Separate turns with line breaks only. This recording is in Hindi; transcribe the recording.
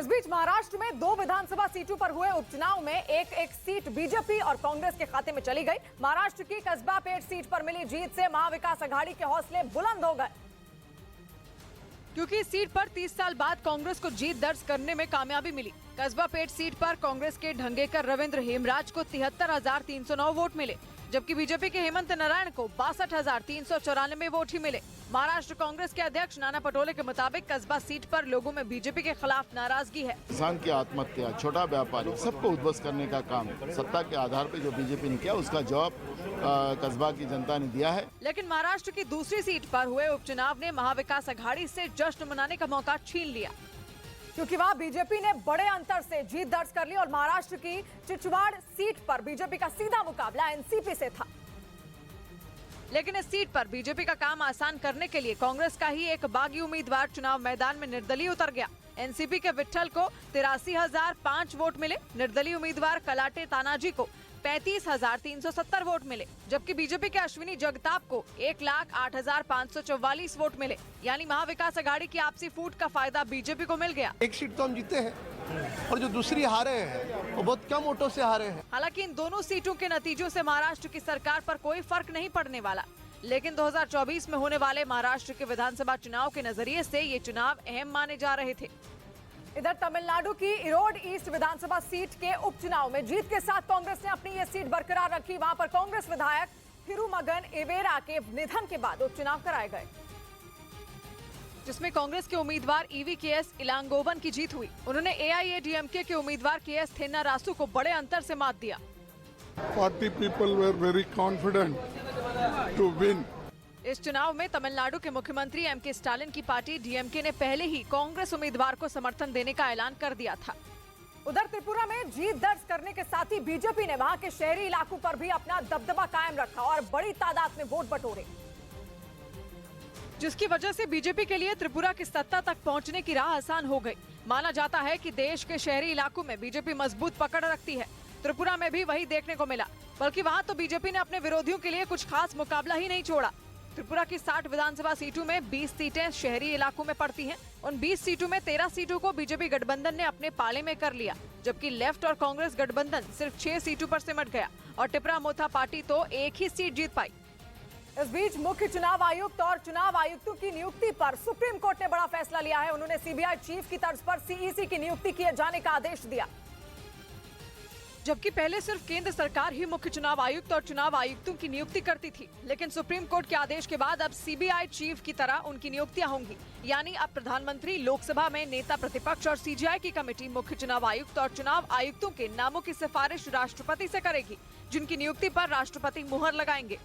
इस बीच महाराष्ट्र में 2 विधानसभा सीटों पर हुए उपचुनाव में एक सीट बीजेपी और कांग्रेस के खाते में चली गई। महाराष्ट्र की कस्बा पेट सीट पर मिली जीत से महाविकास आघाड़ी के हौसले बुलंद हो गए, क्योंकि इस सीट पर 30 साल बाद कांग्रेस को जीत दर्ज करने में कामयाबी मिली। कस्बा पेट सीट पर कांग्रेस के ढंगेकर रविंद्र हेमराज को 73,309 वोट मिले, जबकि बीजेपी के हेमंत नारायण को 62,394 वोट ही मिले। महाराष्ट्र कांग्रेस के अध्यक्ष नाना पटोले के मुताबिक कस्बा सीट पर लोगों में बीजेपी के खिलाफ नाराजगी है।
किसान की आत्महत्या, छोटा व्यापारी, सबको उद्ध्वस्त करने का काम सत्ता के आधार पर जो बीजेपी ने किया, उसका जवाब कस्बा की जनता ने दिया है।
लेकिन महाराष्ट्र की दूसरी सीट पर हुए उपचुनाव ने महाविकास आघाड़ी से जश्न मनाने का मौका छीन लिया, क्योंकि वहां बीजेपी ने बड़े अंतर से जीत दर्ज कर ली और महाराष्ट्र की चिचवाड़ सीट पर बीजेपी का सीधा मुकाबला एनसीपी से था। लेकिन इस सीट पर बीजेपी का काम आसान करने के लिए कांग्रेस का ही एक बागी उम्मीदवार चुनाव मैदान में निर्दलीय उतर गया। एनसीपी के विट्ठल को 83,005 वोट मिले, निर्दलीय उम्मीदवार कलाटे तानाजी को 35,370 वोट मिले, जबकि बीजेपी के अश्विनी जगताप को 1,08,544 वोट मिले। यानी महाविकास आघाड़ी की आपसी फूट का फायदा बीजेपी को मिल गया।
एक सीट तो हम जीते हैं और जो दूसरी हारे हैं वो बहुत कम वोटों से हारे हैं।
हालांकि इन दोनों सीटों के नतीजों से महाराष्ट्र की सरकार पर कोई फर्क नहीं पड़ने वाला, लेकिन 2024 में होने वाले महाराष्ट्र के विधानसभा चुनाव के नजरिए से ये चुनाव अहम माने जा रहे थे। इधर तमिलनाडु की इरोड ईस्ट विधानसभा सीट के उपचुनाव में जीत के साथ कांग्रेस ने अपनी ये सीट बरकरार रखी। वहां पर कांग्रेस विधायक थिरुमगन एवेरा के निधन के बाद उपचुनाव कराए गए, जिसमें कांग्रेस के उम्मीदवार ईवीकेएस इलांगोवन की जीत हुई। उन्होंने एआईएडीएमके के उम्मीदवार केएस थेन्नारासु को बड़े अंतर से मात दिया।
40 people were very confident to win.
इस चुनाव में तमिलनाडु के मुख्यमंत्री एमके स्टालिन की पार्टी डीएमके ने पहले ही कांग्रेस उम्मीदवार को समर्थन देने का ऐलान कर दिया था। उधर त्रिपुरा में जीत दर्ज करने के साथ ही बीजेपी ने वहां के शहरी इलाकों पर भी अपना दबदबा कायम रखा और बड़ी तादाद में वोट बटोरे, जिसकी वजह से बीजेपी के लिए त्रिपुरा की सत्ता तक पहुंचने की राह आसान हो गई। माना जाता है कि देश के शहरी इलाकों में बीजेपी मजबूत पकड़ रखती है। त्रिपुरा में भी वही देखने को मिला, बल्कि वहां तो बीजेपी ने अपने विरोधियों के लिए कुछ खास मुकाबला ही नहीं छोड़ा। त्रिपुरा की 60 विधानसभा सीटों में 20 सीटें शहरी इलाकों में पड़ती हैं। उन 20 सीटों में 13 सीटों को बीजेपी गठबंधन ने अपने पाले में कर लिया, जबकि लेफ्ट और कांग्रेस गठबंधन सिर्फ 6 सीटों पर सिमट गया और टिपरा मोथा पार्टी तो एक ही सीट जीत पाई। इस बीच मुख्य चुनाव आयुक्त और चुनाव आयुक्तों की नियुक्ति पर सुप्रीम कोर्ट ने बड़ा फैसला लिया है। उन्होंने सीबीआई चीफ की तर्ज पर सीईसी की नियुक्ति किए जाने का आदेश दिया, जबकि पहले सिर्फ केंद्र सरकार ही मुख्य चुनाव आयुक्त और चुनाव आयुक्तों की नियुक्ति करती थी। लेकिन सुप्रीम कोर्ट के आदेश के बाद अब सीबीआई चीफ की तरह उनकी नियुक्तियां होंगी। यानी अब प्रधानमंत्री, लोकसभा में नेता प्रतिपक्ष और सीजीआई की कमेटी मुख्य चुनाव आयुक्त और चुनाव आयुक्तों के नामों की सिफारिश राष्ट्रपति से करेगी, जिनकी नियुक्ति पर राष्ट्रपति मुहर लगाएंगे।